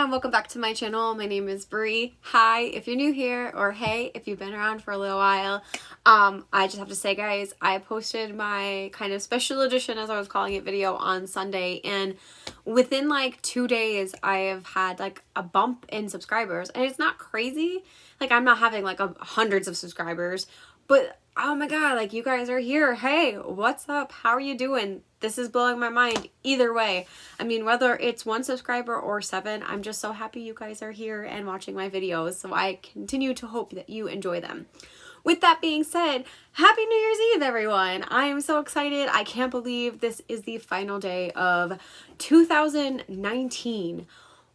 and welcome back to my channel. My name is Brie. Hi if you're new here, or hey if you've been around for a little while. I just have to say, guys, I posted my kind of special edition, as I was calling it, video on Sunday, and within like 2 days I have had like a bump in subscribers, and it's not crazy. Like, I'm not having like hundreds of subscribers, but oh my god, like, you guys are here. Hey, what's up? How are you doing? This is blowing my mind either way. I mean, whether it's 1 subscriber or 7, I'm just so happy you guys are here and watching my videos, so I continue to hope that you enjoy them. With that being said, Happy New Year's Eve, everyone! I am so excited. I can't believe this is the final day of 2019.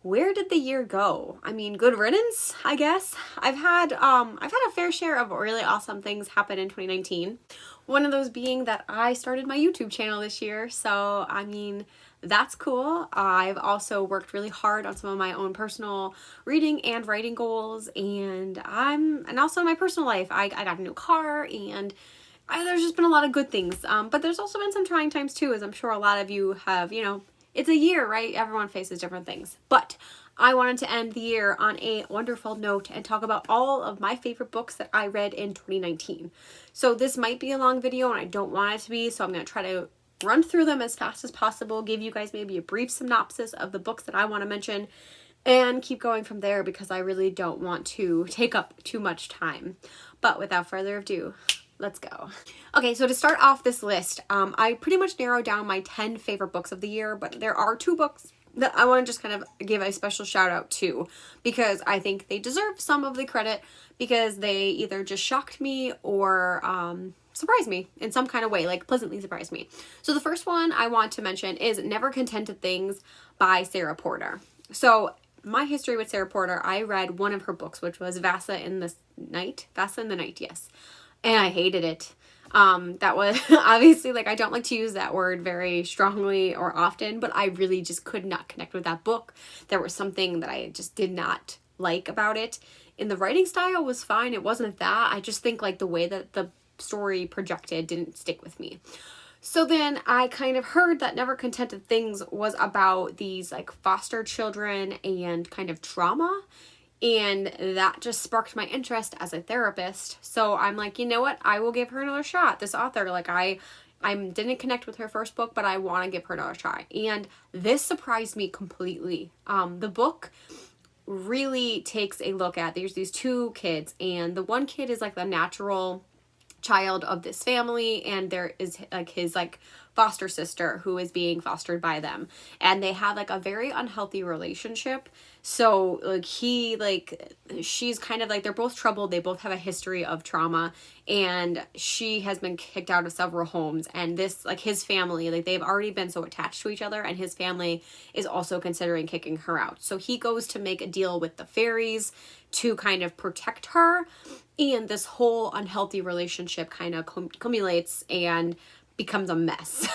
Where did the year go? I mean, good riddance, I guess. I've had a fair share of really awesome things happen in 2019. One of those being that I started my YouTube channel this year, so I mean, that's cool. I've also worked really hard on some of my own personal reading and writing goals, and also in my personal life, I got a new car, and there's just been a lot of good things. But there's also been some trying times too, as I'm sure a lot of you have, it's a year, right? Everyone faces different things. But I wanted to end the year on a wonderful note and talk about all of my favorite books that I read in 2019. So this might be a long video, and I don't want it to be, so I'm going to try to run through them as fast as possible, give you guys maybe a brief synopsis of the books that I want to mention, and keep going from there because I really don't want to take up too much time. But without further ado, let's go. Okay, so to start off this list, I pretty much narrowed down my 10 favorite books of the year, but there are 2 books that I want to just kind of give a special shout out to because I think they deserve some of the credit because they either just shocked me or surprised me in some kind of way, like pleasantly surprised me. So the first one I want to mention is Never Contented Things by Sarah Porter. So my history with Sarah Porter, I read one of her books, which was Vasa in the Night, yes. And I hated it. That was obviously, like, I don't like to use that word very strongly or often, but I really just could not connect with that book. There was something that I just did not like about it. And the writing style was fine. It wasn't that. I just think like the way that the story projected didn't stick with me. So then I kind of heard that Never Contented Things was about these like foster children and kind of trauma. And that just sparked my interest as a therapist. So I'm like, you know what? I will give her another shot. This author, like I didn't connect with her first book, but I want to give her another try. And this surprised me completely. The book really takes a look at, there's these 2 kids, and the one kid is like the natural child of this family, and there is like his like foster sister who is being fostered by them, and they have like a very unhealthy relationship. So like she's kind of like, they're both troubled, they both have a history of trauma, and she has been kicked out of several homes, and this like his family, like they've already been so attached to each other, and his family is also considering kicking her out. So he goes to make a deal with the fairies to kind of protect her, and this whole unhealthy relationship kind of accumulates and becomes a mess.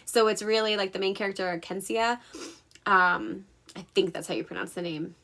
So it's really like the main character, Kensia, I think that's how you pronounce the name,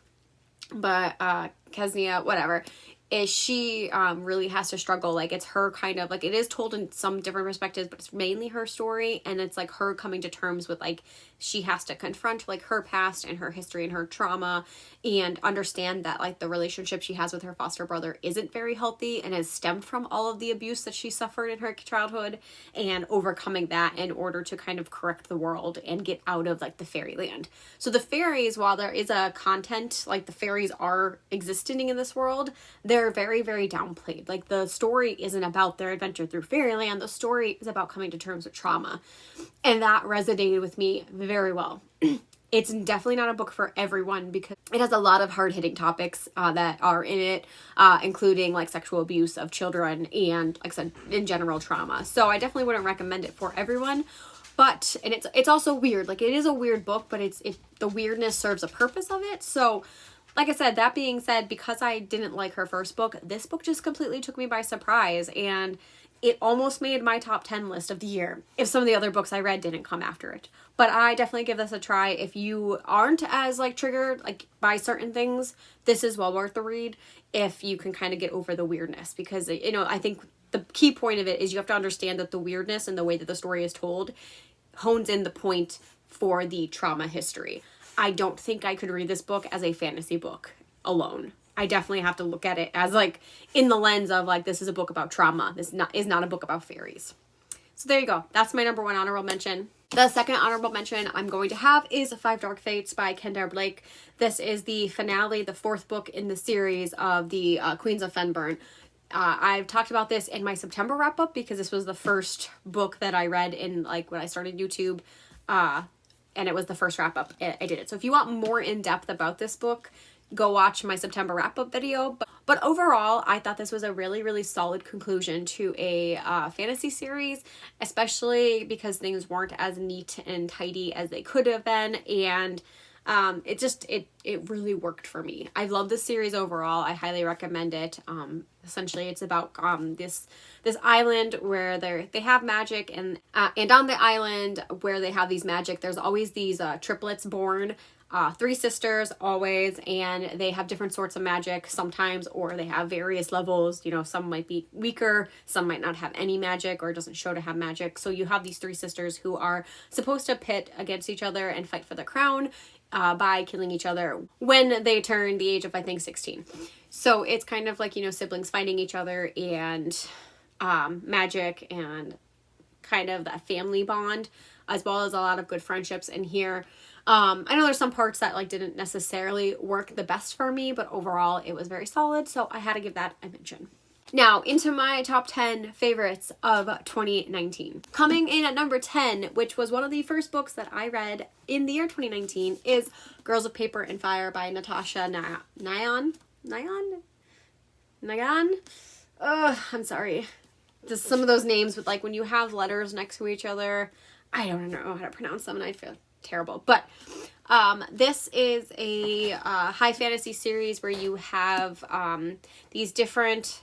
but Kezia, whatever, is she really has to struggle. Like, it's her kind of like, it is told in some different perspectives, but it's mainly her story, and it's like her coming to terms with like she has to confront like her past and her history and her trauma, and understand that like the relationship she has with her foster brother isn't very healthy and has stemmed from all of the abuse that she suffered in her childhood, and overcoming that in order to kind of correct the world and get out of like the fairyland. So the fairies, while there is a content, like the fairies are existing in this world, they're very, very downplayed. Like, the story isn't about their adventure through fairyland. The story is about coming to terms with trauma. And that resonated with me very well. It's definitely not a book for everyone because it has a lot of hard-hitting topics that are in it, including like sexual abuse of children and, like I said, in general trauma. So I definitely wouldn't recommend it for everyone. But, and it's also weird. Like, it is a weird book, but the weirdness serves a purpose of it. So, like I said, that being said, because I didn't like her first book, this book just completely took me by surprise, and it almost made my top 10 list of the year if some of the other books I read didn't come after it. But I definitely give this a try. If you aren't as like triggered like by certain things, this is well worth the read if you can kind of get over the weirdness, because I think the key point of it is you have to understand that the weirdness and the way that the story is told hones in the point for the trauma history. I don't think I could read this book as a fantasy book alone. I definitely have to look at it as like in the lens of like, this is a book about trauma. This is not a book about fairies. So there you go. That's my number one honorable mention. The second honorable mention I'm going to have is Five Dark Fates by Kendare Blake. This is the finale, the fourth book in the series of the Queens of Fennbirn. I've talked about this in my September wrap up because this was the first book that I read in like when I started YouTube. And it was the first wrap up I did it. So if you want more in depth about this book, go watch my September wrap up video. But overall, I thought this was a really, really solid conclusion to a fantasy series, especially because things weren't as neat and tidy as they could have been. And it really worked for me. I love this series overall. I highly recommend it. Essentially, it's about this island where they have magic, and on the island where they have these magic, there's always these triplets born. Three sisters always, and they have different sorts of magic sometimes, or they have various levels. You know, some might be weaker, some might not have any magic, or it doesn't show to have magic. So you have these three sisters who are supposed to pit against each other and fight for the crown by killing each other when they turn the age of, I think, 16. So it's kind of like, you know, siblings fighting each other and magic and kind of that family bond, as well as a lot of good friendships in here. I know there's some parts that like didn't necessarily work the best for me, but overall it was very solid, so I had to give that a mention. Now, into my top 10 favorites of 2019. Coming in at number 10, which was one of the first books that I read in the year 2019, is Girls of Paper and Fire by Natasha Nagan? I'm sorry. Just some of those names with like when you have letters next to each other, I don't know how to pronounce them and I feel terrible. But this is a high fantasy series where you have these different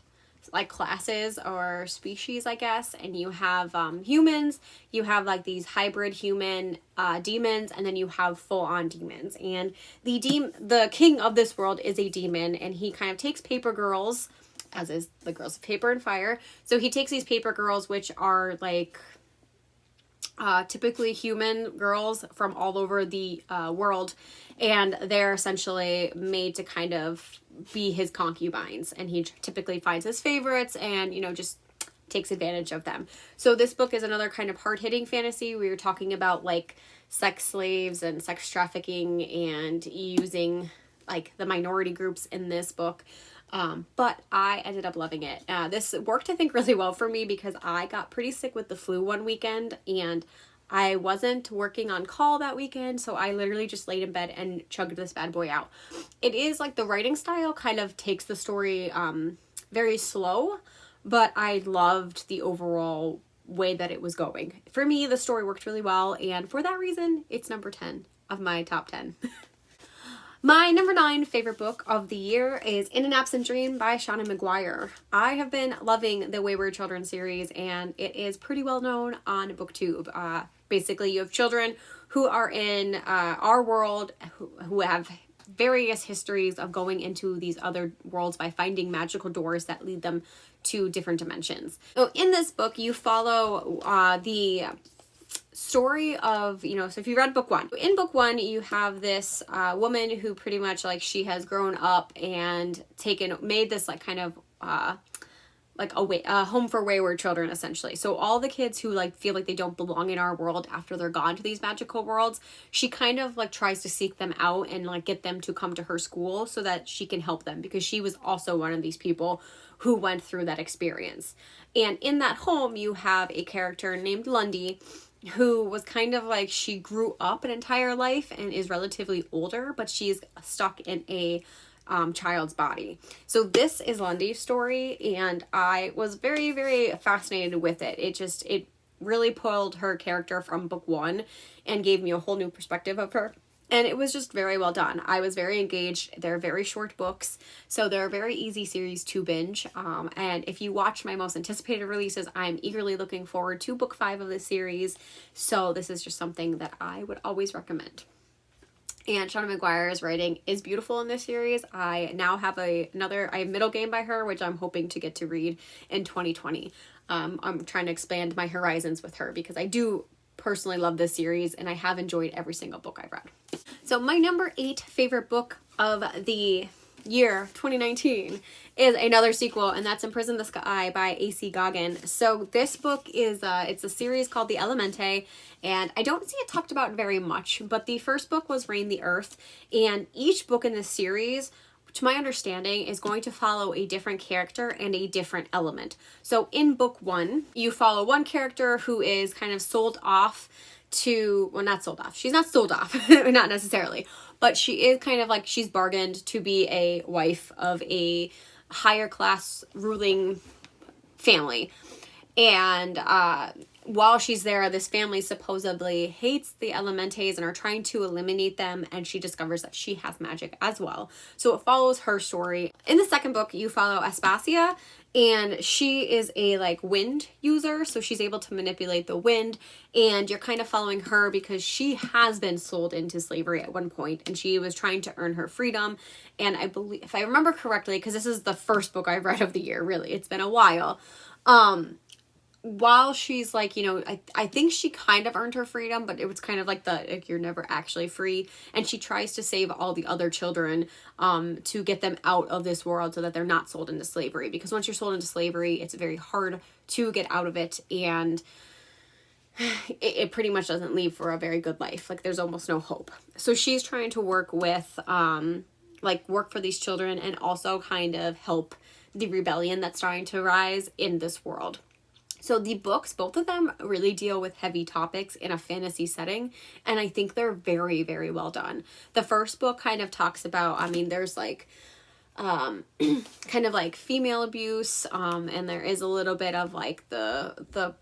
like classes or species, I guess, and you have humans, you have like these hybrid human demons, and then you have full-on demons. And the king of this world is a demon, and he kind of takes paper girls, as is the Girls of Paper and Fire. So he takes these paper girls, which are like typically human girls from all over the world, and they're essentially made to kind of be his concubines, and he typically finds his favorites and, you know, just takes advantage of them. So this book is another kind of hard-hitting fantasy. We were talking about like sex slaves and sex trafficking and using like the minority groups in this book. But I ended up loving it. This worked, I think, really well for me because I got pretty sick with the flu one weekend and I wasn't working on call that weekend. So I literally just laid in bed and chugged this bad boy out. It is like the writing style kind of takes the story, very slow, but I loved the overall way that it was going. For me, the story worked really well. And for that reason, it's number 10 of my top 10. My number 9 favorite book of the year is In an Absent Dream by Seanan McGuire. I have been loving the Wayward Children series, and it is pretty well known on BookTube. Basically, you have children who are in our world who have various histories of going into these other worlds by finding magical doors that lead them to different dimensions. So in this book, you follow the story of, you know, so if you read book 1, in book 1 you have this woman who pretty much like she has grown up and made this like kind of like a home for wayward children, essentially. So all the kids who like feel like they don't belong in our world after they're gone to these magical worlds, she kind of like tries to seek them out and like get them to come to her school so that she can help them, because she was also one of these people who went through that experience. And in that home you have a character named Lundy, who was kind of like, she grew up an entire life and is relatively older, but she's stuck in a child's body. So this is Lundy's story, and I was very, very fascinated with it. It really pulled her character from book 1 and gave me a whole new perspective of her. And it was just very well done. I was very engaged. They're very short books, so they're a very easy series to binge. And if you watch my most anticipated releases, I'm eagerly looking forward to book 5 of the series. So this is just something that I would always recommend. And Seanan McGuire's writing is beautiful in this series. I now have I have Middle Game by her, which I'm hoping to get to read in 2020. I'm trying to expand my horizons with her because I do personally love this series and I have enjoyed every single book I've read. So my number 8 favorite book of the year 2019 is another sequel, and that's Imprison the Sky by A.C. Gaughan. So this book is it's a series called The Elemente, and I don't see it talked about very much, but the first book was Reign the Earth, and each book in this series, to my understanding, is going to follow a different character and a different element. So in book 1, you follow one character who is kind of sold off to, well, not sold off. She's not sold off, not necessarily, but she is kind of like, she's bargained to be a wife of a higher class ruling family. And while she's there, this family supposedly hates the Elementes and are trying to eliminate them, and she discovers that she has magic as well. So it follows her story. In the second book, you follow Aspasia, and she is a like wind user, so she's able to manipulate the wind, and you're kind of following her because she has been sold into slavery at one point, and she was trying to earn her freedom. And I believe, if I remember correctly, because this is the first book I've read of the year, really, it's been a while, while she's like, you know, I think she kind of earned her freedom, but it was kind of like you're never actually free. And she tries to save all the other children to get them out of this world so that they're not sold into slavery. Because once you're sold into slavery, it's very hard to get out of it. And it pretty much doesn't leave for a very good life. Like, there's almost no hope. So she's trying to work with, work for these children and also kind of help the rebellion that's starting to rise in this world. So the books, both of them really deal with heavy topics in a fantasy setting, and I think they're very, very well done. The first book kind of talks about, I mean, there's like kind of like female abuse, and there is a little bit of like the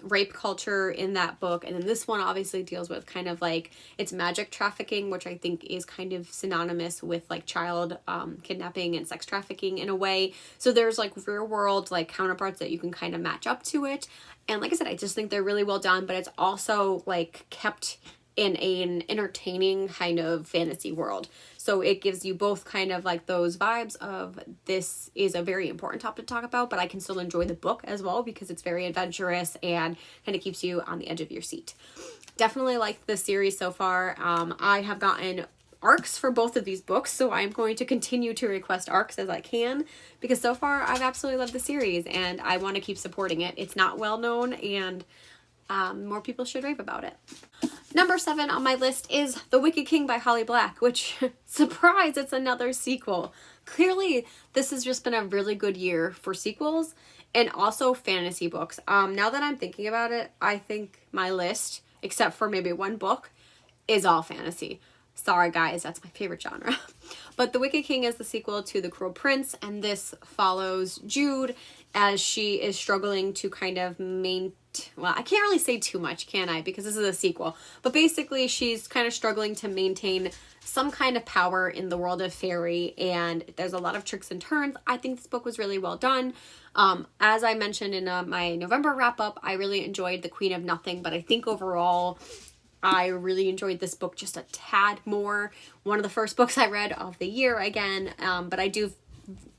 rape culture in that book. And then this one obviously deals with kind of like, it's magic trafficking, which I think is kind of synonymous with like child kidnapping and sex trafficking in a way. So there's like real world like counterparts that you can kind of match up to it. And like I said, I just think they're really well done, but it's also like kept in an entertaining kind of fantasy world. So it gives you both kind of like those vibes of, this is a very important topic to talk about, but I can still enjoy the book as well because it's very adventurous and kind of keeps you on the edge of your seat. Definitely like the series so far. I have gotten arcs for both of these books, so I'm going to continue to request arcs as I can, because so far I've absolutely loved the series and I want to keep supporting it. It's not well known, and more people should rave about it. Number 7 on my list is The Wicked King by Holly Black, which, surprise, it's another sequel. Clearly, this has just been a really good year for sequels and also fantasy books. Now that I'm thinking about it, I think my list, except for maybe one book, is all fantasy. Sorry guys, that's my favorite genre. But The Wicked King is the sequel to The Cruel Prince, and this follows Jude as she is struggling to kind of well, I can't really say too much, can I? Because this is a sequel. But basically, she's kind of struggling to maintain some kind of power in the world of fairy, and there's a lot of tricks and turns. I think this book was really well done. As I mentioned in my November wrap-up, I really enjoyed The Queen of Nothing, but I think overall, I really enjoyed this book just a tad more. One of the first books I read of the year again, but I do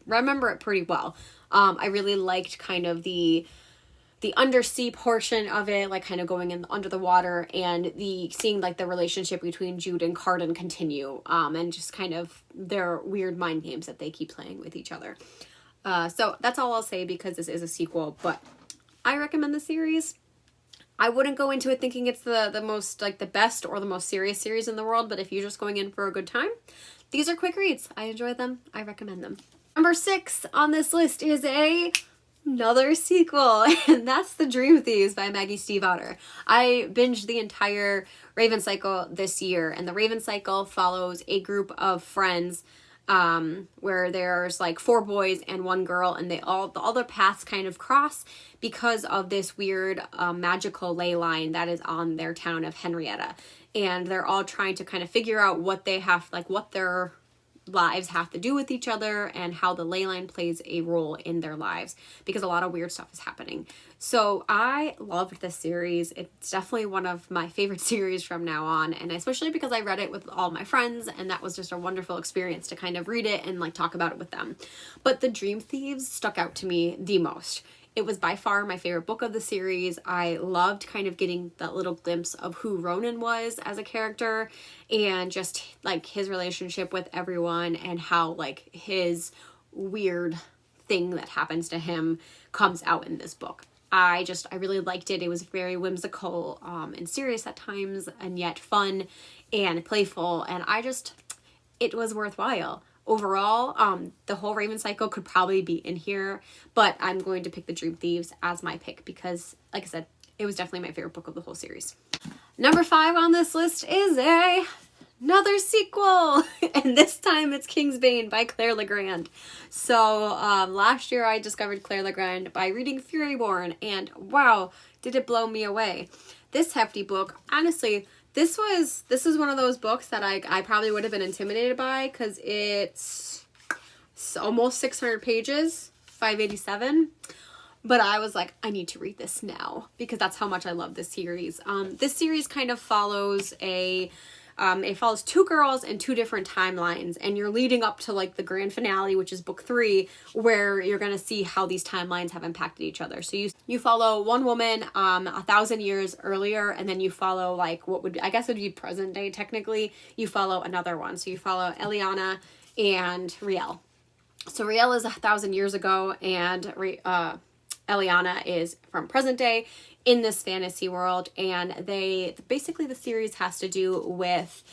remember it pretty well. I really liked kind of the undersea portion of it, like kind of going in under the water, and seeing like the relationship between Jude and Cardan continue, and just kind of their weird mind games that they keep playing with each other. So that's all I'll say because this is a sequel, but I recommend the series. I wouldn't go into it thinking it's the most like the best or the most serious series in the world, but if you're just going in for a good time, these are quick reads. I enjoy them. I recommend them. Number 6 on this list is another sequel, and that's The Dream Thieves by Maggie Stiefvater. I binged the entire Raven Cycle this year, and the Raven Cycle follows a group of friends where there's like 4 boys and 1 girl, and all their paths kind of cross because of this weird magical ley line that is on their town of Henrietta. And they're all trying to kind of figure out what they have, like what their lives have to do with each other and how the ley line plays a role in their lives, because a lot of weird stuff is happening. So I loved this series. It's definitely one of my favorite series from now on, and especially because I read it with all my friends, and that was just a wonderful experience to kind of read it and like talk about it with them. But The Dream Thieves stuck out to me the most. It was by far my favorite book of the series. I loved kind of getting that little glimpse of who Ronan was as a character, and just like his relationship with everyone, and how like his weird thing that happens to him comes out in this book. I really liked it. It was very whimsical and serious at times, and yet fun and playful, and it was worthwhile. Overall, the whole Raven Cycle could probably be in here, but I'm going to pick The Dream Thieves as my pick because, like I said, it was definitely my favorite book of the whole series. Number 5 on this list is another sequel, and this time it's Kingsbane by Claire Legrand. So last year I discovered Claire Legrand by reading Furyborn, and wow, did it blow me away. This hefty book, honestly, this is one of those books that I probably would have been intimidated by, because it's almost 600 pages, 587. But I was like, I need to read this now because that's how much I love this series. This series kind of follows it follows 2 girls in 2 different timelines, and you're leading up to like the grand finale, which is book 3, where you're going to see how these timelines have impacted each other. So you follow one woman 1,000 years earlier, and then you follow like what would, I guess, would be present day technically. You follow another one. So you follow Eliana and Riel. So Riel is 1,000 years ago, and Eliana is from present day in this fantasy world, and basically the series has to do with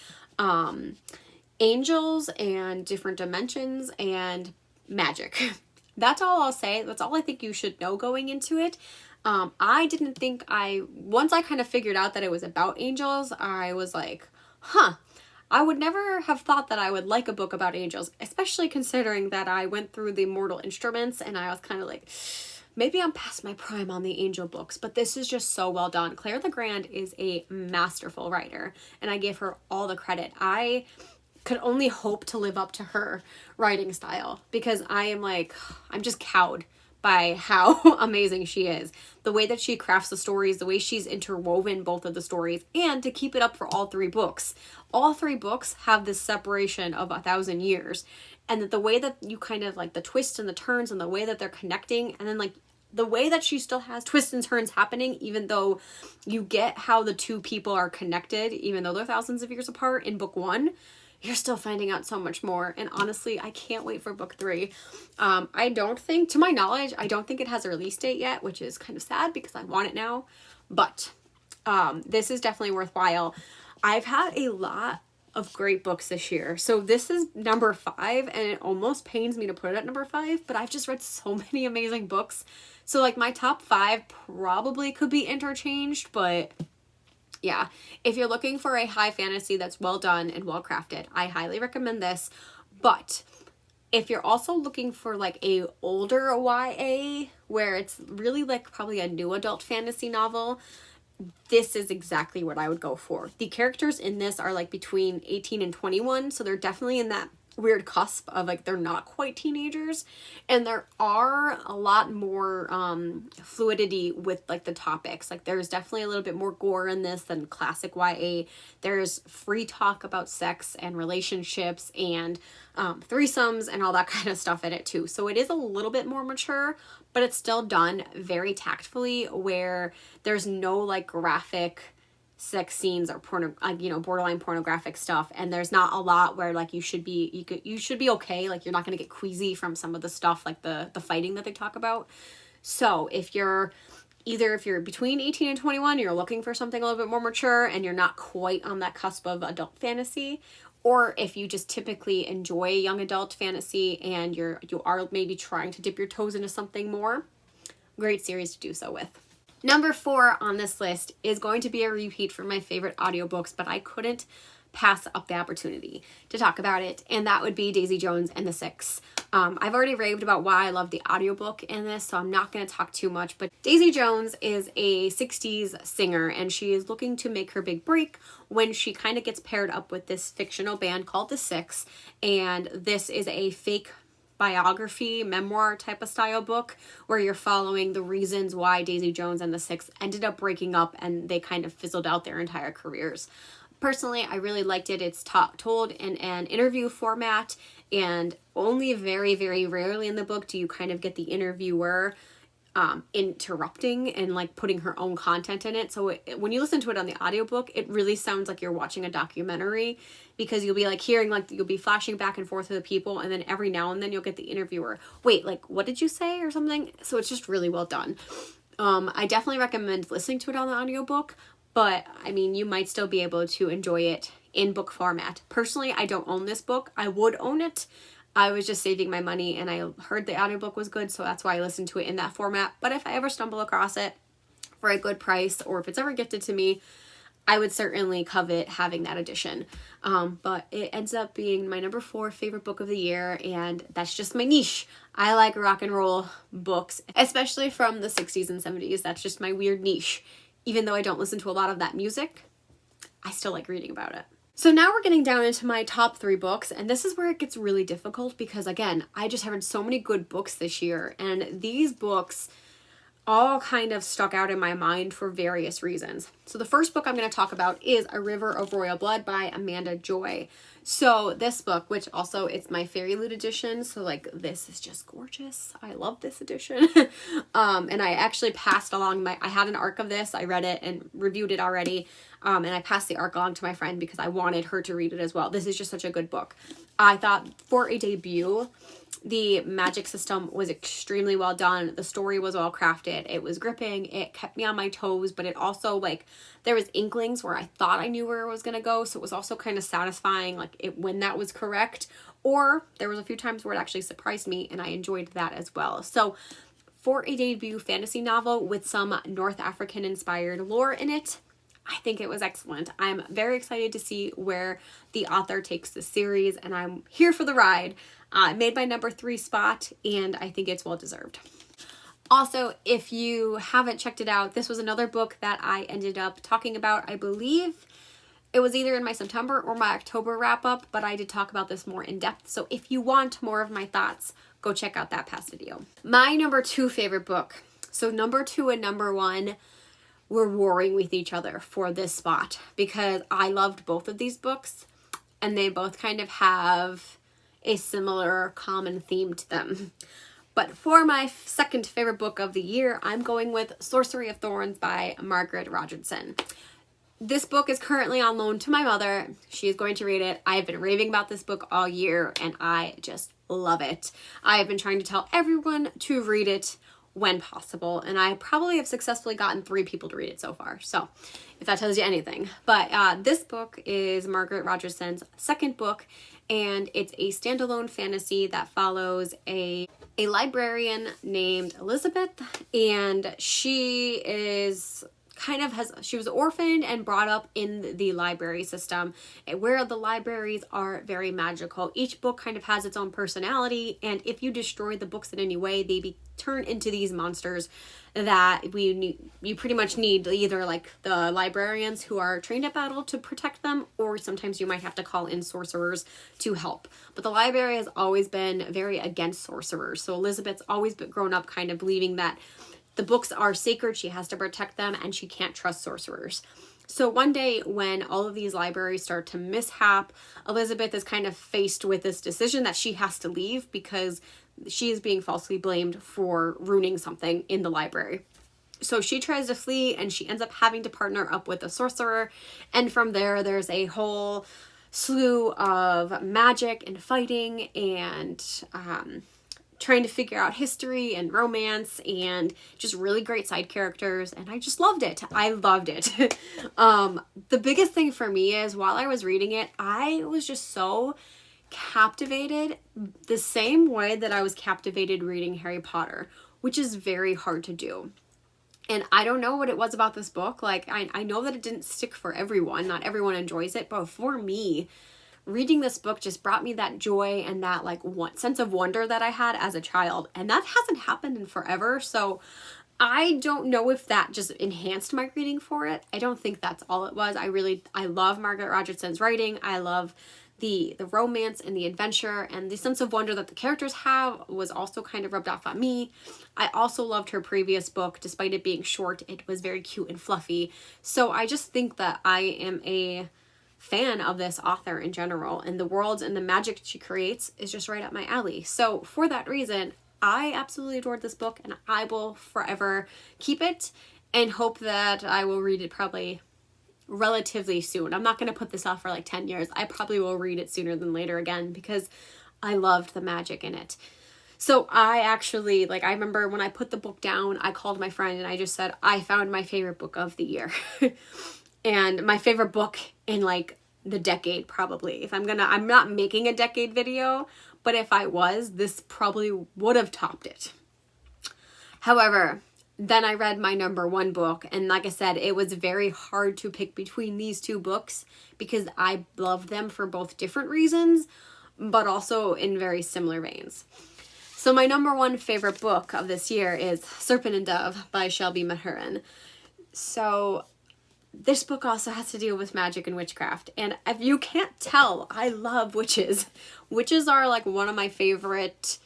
angels and different dimensions and magic. That's all I'll say. That's all I think you should know going into it. I didn't think once I kind of figured out that it was about angels, I was like, I would never have thought that I would like a book about angels, especially considering that I went through the Mortal Instruments, and I was kind of like, maybe I'm past my prime on the angel books, but this is just so well done. Claire Legrand is a masterful writer, and I give her all the credit. I could only hope to live up to her writing style, because I'm just cowed by how amazing she is. The way that she crafts the stories, the way she's interwoven both of the stories, and to keep it up for all 3 books. All 3 books have this separation of 1,000 years. And that the way that you kind of like the twists and the turns and the way that they're connecting, and then like the way that she still has twists and turns happening, even though you get how the 2 people are connected, even though they're thousands of years apart in book 1, you're still finding out so much more. And honestly, I can't wait for book 3. To my knowledge, I don't think it has a release date yet, which is kind of sad because I want it now. But this is definitely worthwhile. I've had a lot of great books this year. So this is number 5, and it almost pains me to put it at number 5, but I've just read so many amazing books. So like my top 5 probably could be interchanged, but yeah, if you're looking for a high fantasy that's well done and well crafted, I highly recommend this. But if you're also looking for like a older YA where it's really like probably a new adult fantasy novel, this is exactly what I would go for. The characters in this are like between 18 and 21, so they're definitely in that weird cusp of like they're not quite teenagers, and there are a lot more fluidity with like the topics. Like there's definitely a little bit more gore in this than classic YA. There's free talk about sex and relationships and threesomes and all that kind of stuff in it too. So it is a little bit more mature, but it's still done very tactfully, where there's no like graphic sex scenes or borderline pornographic stuff, and there's not a lot where like you should be okay, like you're not going to get queasy from some of the stuff like the fighting that they talk about. So if you're between 18 and 21, you're looking for something a little bit more mature and you're not quite on that cusp of adult fantasy, or if you just typically enjoy young adult fantasy and you are maybe trying to dip your toes into something more, great series to do so with. Number 4 on this list is going to be a repeat from my favorite audiobooks, but I couldn't pass up the opportunity to talk about it, and that would be Daisy Jones and the Six. I've already raved about why I love the audiobook in this, so I'm not going to talk too much, but Daisy Jones is a 60s singer, and she is looking to make her big break when she kind of gets paired up with this fictional band called The Six, and this is a fake biography, memoir type of style book where you're following the reasons why Daisy Jones and the Six ended up breaking up and they kind of fizzled out their entire careers. Personally, I really liked it. It's told in an interview format, and only very, very rarely in the book do you kind of get the interviewer interrupting and like putting her own content in it. So when you listen to it on the audiobook, it really sounds like you're watching a documentary, because you'll be like hearing, like you'll be flashing back and forth to the people, and then every now and then you'll get the interviewer, wait, like what did you say or something. So it's just really well done. I definitely recommend listening to it on the audiobook, but I mean, you might still be able to enjoy it in book format. Personally, I don't own this book. I would own it. I was just saving my money, and I heard the audiobook was good, so that's why I listened to it in that format. But if I ever stumble across it for a good price, or if it's ever gifted to me, I would certainly covet having that edition. But it ends up being my number 4 favorite book of the year, and that's just my niche. I like rock and roll books, especially from the 60s and 70s. That's just my weird niche. Even though I don't listen to a lot of that music, I still like reading about it. So now we're getting down into my top 3 books, and this is where it gets really difficult, because again, I just have read so many good books this year, and these books all kind of stuck out in my mind for various reasons. So the first book I'm going to talk about is A River of Royal Blood by Amanda Joy. So this book, which also it's my Fairy Loot edition, so like this is just gorgeous. I love this edition. And I actually passed along I had an ARC of this. I read it and reviewed it already. And I passed the ARC along to my friend because I wanted her to read it as well. This is just such a good book. I thought for a debut, the magic system was extremely well done. The story was well crafted. It was gripping. It kept me on my toes, but it also, like, there was inklings where I thought I knew where it was going to go. So it was also kind of satisfying, like, when that was correct. Or there was a few times where it actually surprised me, and I enjoyed that as well. So for a debut fantasy novel with some North African inspired lore in it, I think it was excellent. I'm very excited to see where the author takes the series, and I'm here for the ride. It made my number 3 spot, and I think it's well deserved. Also, if you haven't checked it out, this was another book that I ended up talking about. I believe it was either in my September or my October wrap up, but I did talk about this more in depth. So if you want more of my thoughts, go check out that past video. My number 2 favorite book. So number 2 and number 1 were warring with each other for this spot, because I loved both of these books, and they both kind of have a similar common theme to them. But for my second favorite book of the year, I'm going with Sorcery of Thorns by Margaret Rogerson. This book is currently on loan to my mother. She is going to read it. I have been raving about this book all year, and I just love it. I have been trying to tell everyone to read it when possible, and I probably have successfully gotten 3 people to read it so far, so if that tells you anything. But this book is Margaret Rogerson's second book, and it's a standalone fantasy that follows a librarian named Elizabeth, and she was orphaned and brought up in the library system, where the libraries are very magical. Each book kind of has its own personality, and if you destroy the books in any way, they turn into these monsters that you pretty much need either like the librarians who are trained at battle to protect them, or sometimes you might have to call in sorcerers to help. But the library has always been very against sorcerers, so Elizabeth's always grown up kind of believing that the books are sacred, she has to protect them, and she can't trust sorcerers. So one day when all of these libraries start to mishap, Elizabeth is kind of faced with this decision that she has to leave because she is being falsely blamed for ruining something in the library. So she tries to flee, and she ends up having to partner up with a sorcerer. And from there's a whole slew of magic and fighting and trying to figure out history and romance and just really great side characters, and I just loved it. I loved it. The biggest thing for me is while I was reading it, I was just so captivated the same way that I was captivated reading Harry Potter, which is very hard to do. And I don't know what it was about this book. Like, I know that it didn't stick for everyone. Not everyone enjoys it, but for me, reading this book just brought me that joy and that sense of wonder that I had as a child. And that hasn't happened in forever. So I don't know if that just enhanced my reading for it. I don't think that's all it was. I love Margaret Rogerson's writing. I love the romance and the adventure, and the sense of wonder that the characters have was also kind of rubbed off on me. I also loved her previous book. Despite it being short, it was very cute and fluffy. So I just think that I am a fan of this author in general, and the worlds and the magic she creates is just right up my alley. So for that reason, I absolutely adored this book, and I will forever keep it and hope that I will read it probably relatively soon. I'm not going to put this off for like 10 years. I probably will read it sooner than later again because I loved the magic in it. So I actually, like, I remember when I put the book down, I called my friend and I just said, I found my favorite book of the year. And my favorite book in like the decade, probably. I'm not making a decade video, but if I was, this probably would have topped it. However, then I read my number one book, and like I said, it was very hard to pick between these two books because I love them for both different reasons, but also in very similar veins. So my number one favorite book of this year is Serpent and Dove by Shelby Mahurin. So this book also has to deal with magic and witchcraft. And if you can't tell, I love witches. Witches are like one of my favorite.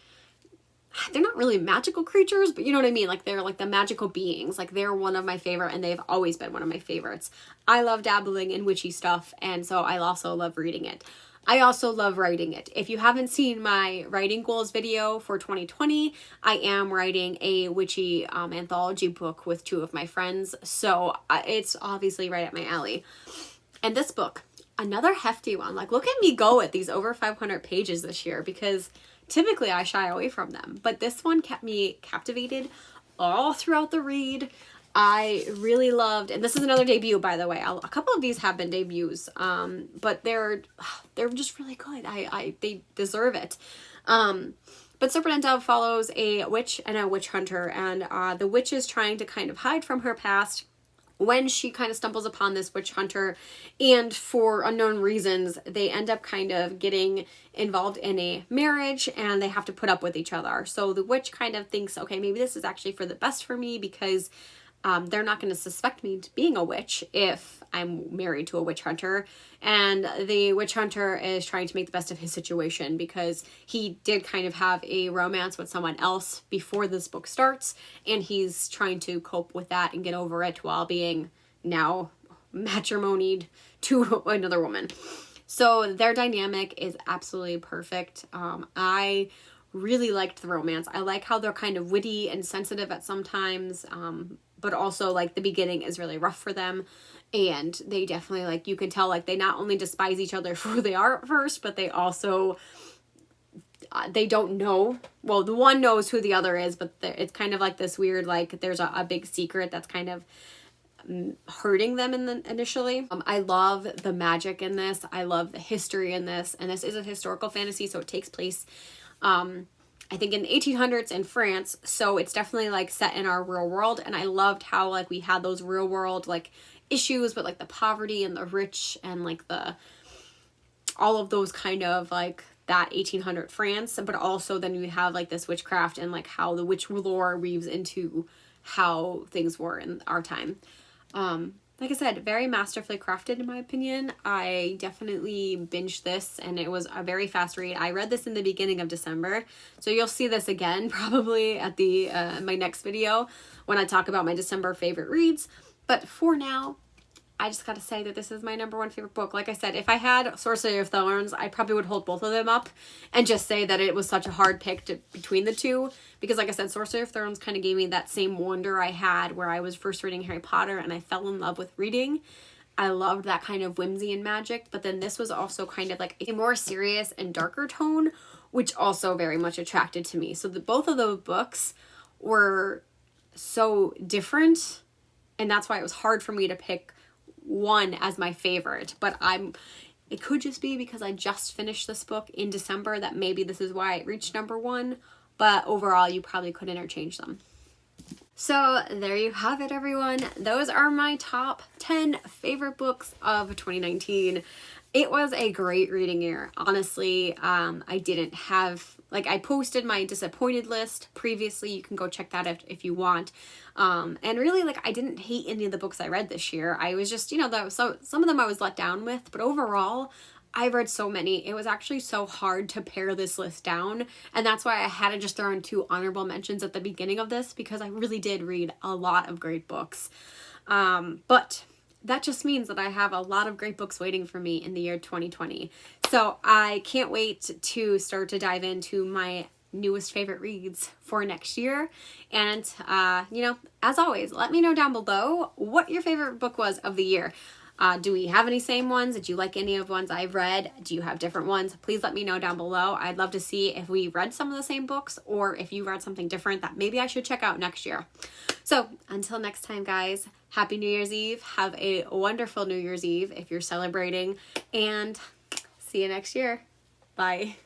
They're not really magical creatures, but you know what I mean? Like they're like the magical beings. Like they're one of my favorite, and they've always been one of my favorites. I love dabbling in witchy stuff, and so I also love reading it. I also love writing it. If you haven't seen my writing goals video for 2020, I am writing a witchy anthology book with two of my friends. So it's obviously right up my alley. And this book, another hefty one. Like, look at me go at these over 500 pages this year, because typically I shy away from them. But this one kept me captivated all throughout the read. I really loved, and this is another debut, by the way. A couple of these have been debuts, but they're just really good. They deserve it. But Serpent and Dove follows a witch and a witch hunter, and the witch is trying to kind of hide from her past when she kind of stumbles upon this witch hunter, and for unknown reasons, they end up kind of getting involved in a marriage, and they have to put up with each other. So the witch kind of thinks, okay, maybe this is actually for the best for me, because they're not going to suspect me being a witch if I'm married to a witch hunter. And the witch hunter is trying to make the best of his situation because he did kind of have a romance with someone else before this book starts. And he's trying to cope with that and get over it while being now matrimonied to another woman. So their dynamic is absolutely perfect. I really liked the romance. I like how they're kind of witty and sensitive at some times, but also like the beginning is really rough for them, and they definitely, like, you can tell, like, they not only despise each other for who they are at first, but they also they don't know, well, the one knows who the other is, but it's kind of like this weird, like, there's a big secret that's kind of hurting them initially. I love the magic in this. I love the history in this, and this is a historical fantasy, so it takes place I think in the 1800s in France, so it's definitely like set in our real world. And I loved how like we had those real world like issues with like the poverty and the rich and like all of those kind of like that 1800 France, but also then you have like this witchcraft and like how the witch lore weaves into how things were in our time. Like I said, very masterfully crafted in my opinion. I definitely binged this, and it was a very fast read. I read this in the beginning of December, so you'll see this again probably at the my next video when I talk about my December favorite reads. But for now, I just gotta say that this is my number one favorite book. Like I said, if I had Sorcery of Thorns, I probably would hold both of them up and just say that it was such a hard pick between the two. Because like I said, Sorcery of Thorns kind of gave me that same wonder I had where I was first reading Harry Potter and I fell in love with reading. I loved that kind of whimsy and magic. But then this was also kind of like a more serious and darker tone, which also very much attracted to me. So both of those books were so different, and that's why it was hard for me to pick one as my favorite. But it could just be because I just finished this book in December that maybe this is why it reached number one, but overall you probably could interchange them. So there you have it, everyone. Those are my top 10 favorite books of 2019. It was a great reading year. Honestly, I didn't have, like, I posted my disappointed list previously. You can go check that out if you want. And really, like, I didn't hate any of the books I read this year. I was just, some of them I was let down with, but overall, I read so many. It was actually so hard to pare this list down, and that's why I had to just throw in 2 honorable mentions at the beginning of this, because I really did read a lot of great books. But that just means that I have a lot of great books waiting for me in the year 2020. So I can't wait to start to dive into my newest favorite reads for next year. And, you know, as always, let me know down below what your favorite book was of the year. Do we have any same ones? Did you like any of the ones I've read? Do you have different ones? Please let me know down below. I'd love to see if we read some of the same books or if you read something different that maybe I should check out next year. So until next time, guys, happy New Year's Eve. Have a wonderful New Year's Eve if you're celebrating, and see you next year. Bye.